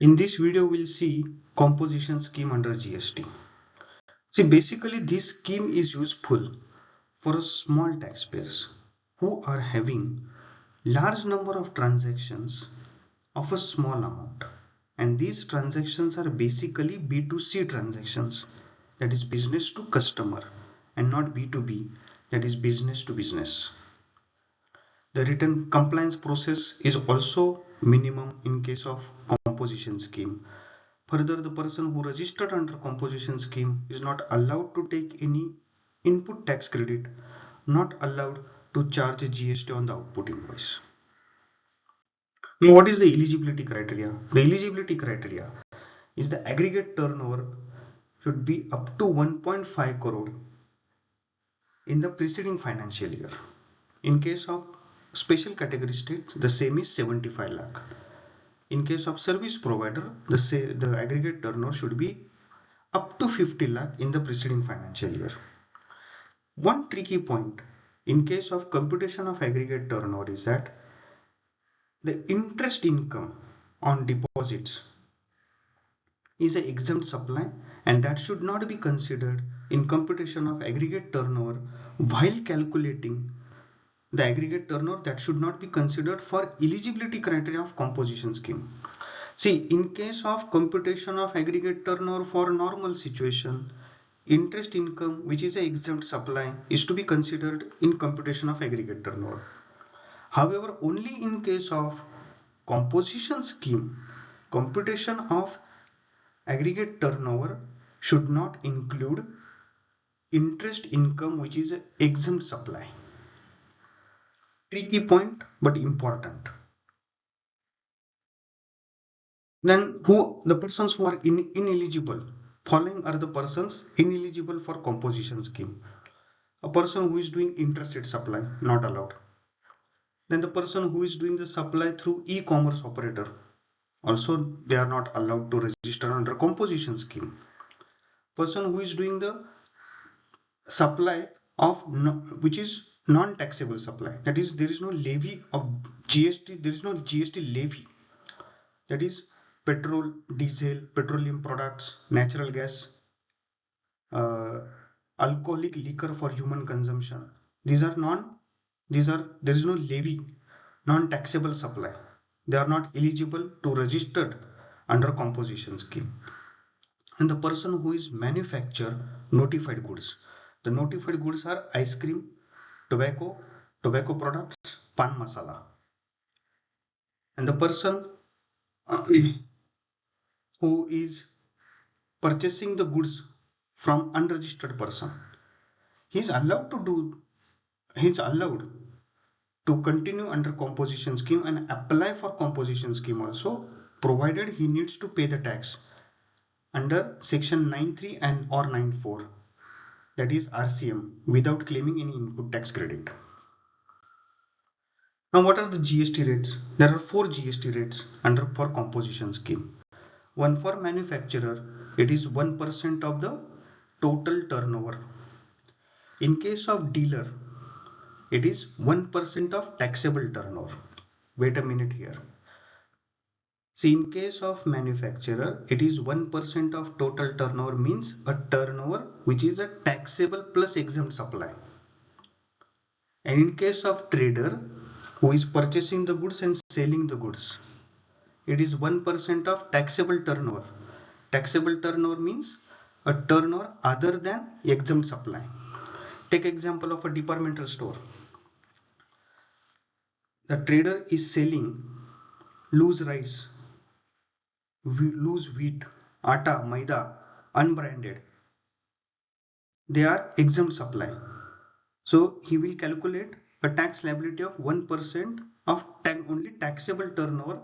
In this video, we'll see composition scheme under GST. See, basically this scheme is useful for small taxpayers who are having large number of transactions of a small amount. And these transactions are basically B2C transactions, that is business to customer, and not B2B, that is business to business. The written compliance process is also minimum in case of composition scheme. Further, the person who registered under composition scheme is not allowed to take any input tax credit, not allowed to charge GST on the output invoice. Now, what is the eligibility criteria? The eligibility criteria is the aggregate turnover should be up to 1.5 crore in the preceding financial year. In case of special category states, the same is 75 lakh. In case of service provider, the aggregate turnover should be up to 50 lakh in the preceding financial year. One tricky point in case of computation of aggregate turnover is that the interest income on deposits is an exempt supply, and that should not be considered in computation of aggregate turnover. While calculating the aggregate turnover, that should not be considered for eligibility criteria of composition scheme. See, in case of computation of aggregate turnover for normal situation, interest income, which is an exempt supply, is to be considered in computation of aggregate turnover. However, only in case of composition scheme, computation of aggregate turnover should not include interest income, which is an exempt supply. Tricky point, but important. Then who the persons who are ineligible? Following are the persons ineligible for composition scheme. A person who is doing interstate supply, not allowed. Then the person who is doing the supply through e-commerce operator, also they are not allowed to register under composition scheme. Person who is doing the supply of which is non-taxable supply, that is there is no levy of GST, there is no GST levy, that is petrol, diesel, petroleum products, natural gas, uh, alcoholic liquor for human consumption. There is no levy, non-taxable supply. They are not eligible to registered under composition scheme. And the person who is manufacture notified goods. The notified goods are ice cream, tobacco products, pan masala. And the person who is purchasing the goods from unregistered person, he is allowed to continue under composition scheme and apply for composition scheme also, provided he needs to pay the tax under section 93 and or 94, that is RCM, without claiming any input tax credit. Now, what are the GST rates? There are 4 GST rates under for composition scheme. One for manufacturer, it is 1% of the total turnover. In case of dealer, it is 1% of taxable turnover. Wait a minute here. See, in case of manufacturer, it is 1% of total turnover, means a turnover which is a taxable plus exempt supply. And in case of trader who is purchasing the goods and selling the goods, it is 1% of taxable turnover. Taxable turnover means a turnover other than exempt supply. Take example of a departmental store. The trader is selling loose rice, loose wheat, atta, maida, unbranded. They are exempt supply. So he will calculate a tax liability of 1% of only taxable turnover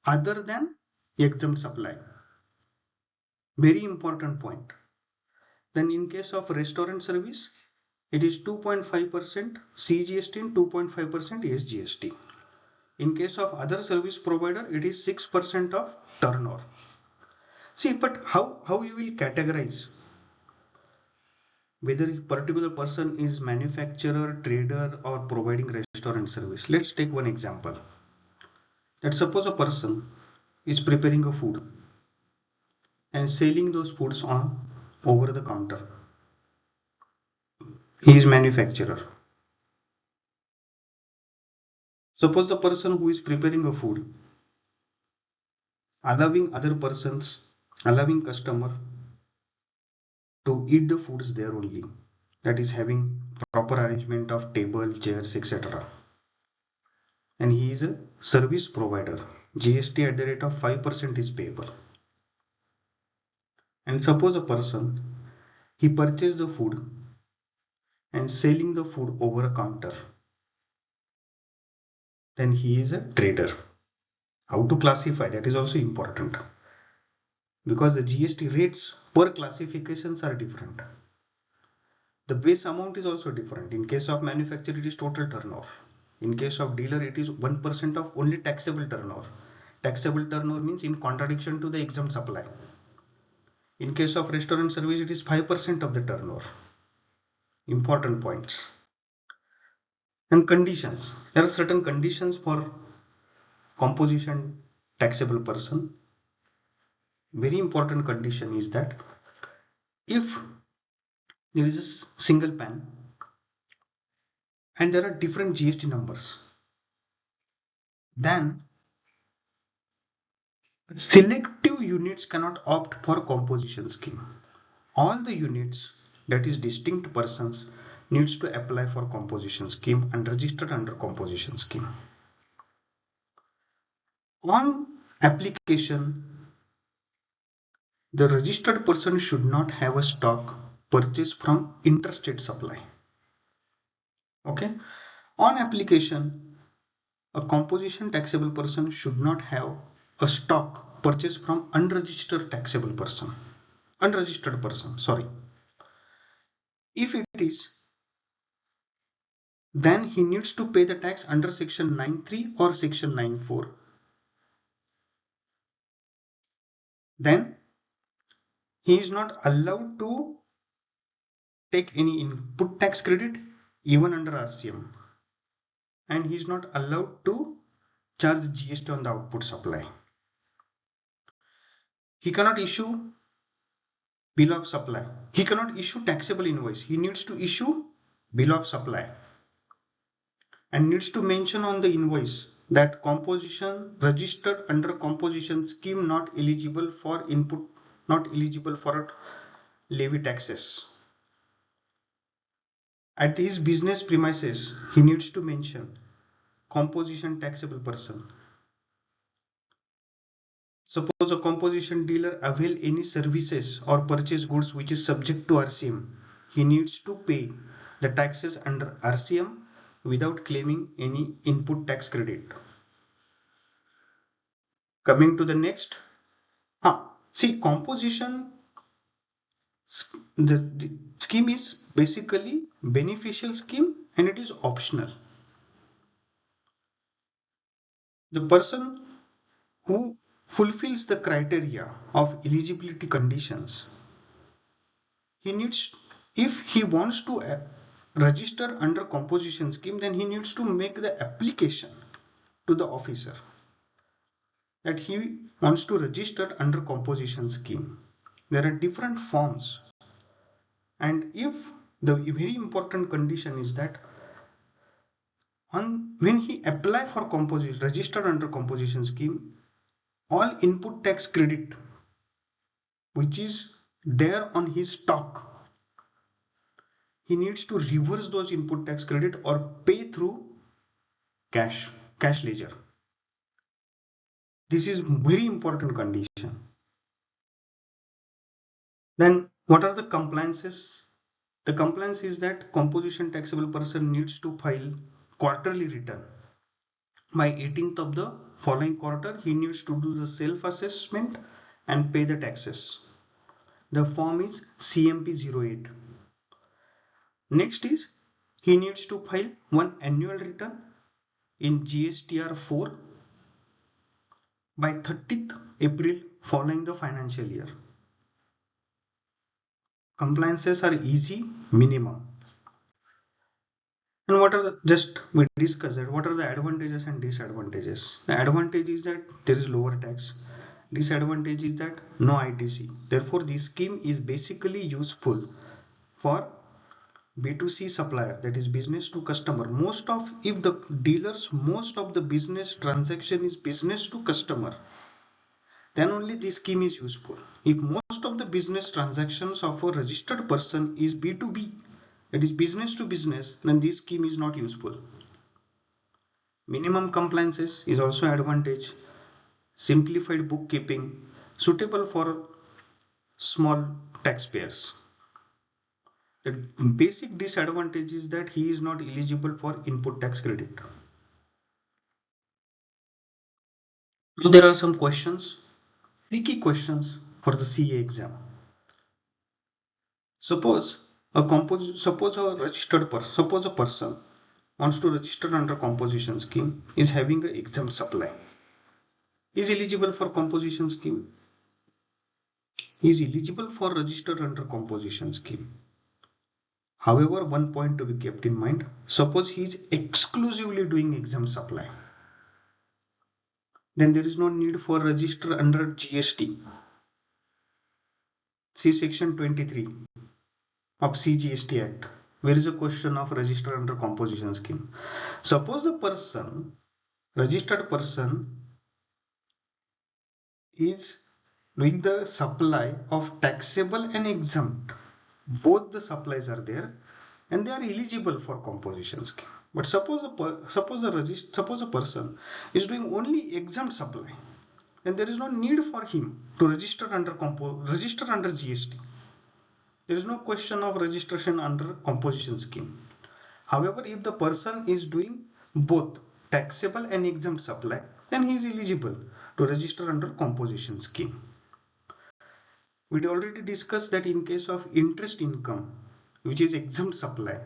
other than exempt supply. Very important point. Then in case of restaurant service, it is 2.5% CGST and 2.5% SGST. In case of other service provider, it is 6% of turnover. See, but how you will categorize whether a particular person is manufacturer, trader, or providing restaurant service? Let's take one example. Let's suppose a person is preparing a food and selling those foods on over the counter. He is manufacturer. Suppose the person who is preparing a food, allowing other persons, allowing customer to eat the foods there only. That is having proper arrangement of table, chairs, etc. And he is a service provider. GST at the rate of 5% is payable. And suppose a person, he purchased the food and selling the food over a counter, then he is a trader. How to classify, that is also important, because the GST rates per classifications are different. The base amount is also different. In case of manufacturer, it is total turnover. In case of dealer, it is 1% of only taxable turnover. Taxable turnover means in contradiction to the exempt supply. In case of restaurant service, it is 5% of the turnover. Important points. And conditions. There are certain conditions for composition taxable person. Very important condition is that if there is a single pan and there are different GST numbers, then selective units cannot opt for composition scheme. All the units, that is distinct persons, needs to apply for composition scheme and registered under composition scheme. On application, the registered person should not have a stock purchased from interstate supply. Okay. On application, a composition taxable person should not have a stock purchased from unregistered taxable person. Unregistered person, sorry. If it is, then he needs to pay the tax under section 9(3) or section 9(4). Then he is not allowed to take any input tax credit even under RCM, and he is not allowed to charge GST on the output supply. He cannot issue bill of supply. He cannot issue taxable invoice. He needs to issue bill of supply and needs to mention on the invoice that composition registered under composition scheme not eligible for input, not eligible for levy taxes. At his business premises, he needs to mention composition taxable person. Suppose a composition dealer avail any services or purchase goods which is subject to RCM, he needs to pay the taxes under RCM without claiming any input tax credit. Coming to the next, see, composition, the scheme is basically beneficial scheme and it is optional. The person who fulfills the criteria of eligibility conditions, he needs, if he wants to register under composition scheme, then he needs to make the application to the officer that he wants to register under composition scheme. There are different forms, and if the very important condition is that when he apply for composition, registered under composition scheme, all input tax credit which is there on his stock, he needs to reverse those input tax credit or pay through cash ledger. This is very important condition. Then what are the compliances? The compliance is that composition taxable person needs to file quarterly return. By 18th of the following quarter, he needs to do the self-assessment and pay the taxes. The form is CMP 08. Next is he needs to file one annual return in GSTR 4 by 30th April following the financial year. Compliances are easy, minimum. And what are just we discussed that what are the advantages and disadvantages. The advantage is that there is lower tax. Disadvantage is that no ITC. Therefore, this scheme is basically useful for B2C supplier, that is business to customer. If the dealers, most of the business transaction is business to customer, then only this scheme is useful. If most of the business transactions of a registered person is B2B, that is business to business, then this scheme is not useful. Minimum compliances is also advantage. Simplified bookkeeping, suitable for small taxpayers. The basic disadvantage is that he is not eligible for input tax credit. So there are some questions, tricky questions for the CA exam. Suppose a person wants to register under composition scheme, is having an exempt supply, is eligible for composition scheme, is eligible for register under composition scheme. However, one point to be kept in mind, suppose he is exclusively doing exempt supply, then there is no need for register under GST. See section 23 of CGST Act, where is a question of register under composition scheme. Suppose the registered person is doing the supply of taxable and exempt. Both the supplies are there and they are eligible for composition scheme. But suppose a person is doing only exempt supply, and there is no need for him to register under GST. There is no question of registration under composition scheme. However, if the person is doing both taxable and exempt supply, then he is eligible to register under composition scheme. We already discussed that in case of interest income, which is exempt supply,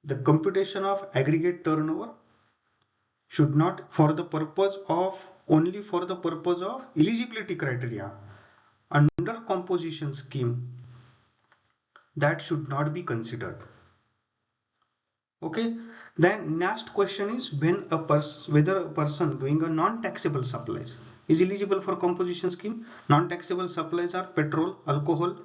the computation of aggregate turnover should not only for the purpose of eligibility criteria under composition scheme, that should not be considered. Okay, then next question is whether a person doing a non-taxable supplies is eligible for composition scheme. Non-taxable supplies are petrol, alcohol,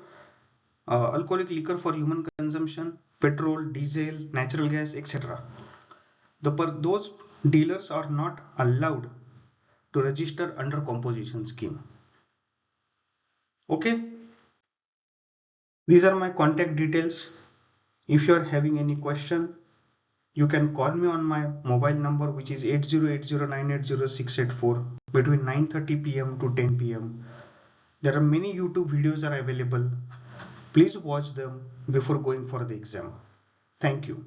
alcoholic liquor for human consumption, petrol, diesel, natural gas, etc. Those dealers are not allowed to register under composition scheme. Okay, these are my contact details. If you are having any question, you can call me on my mobile number, which is 8080980684, between 9:30 p.m. to 10 p.m. There are many YouTube videos are available. Please watch them before going for the exam. Thank you.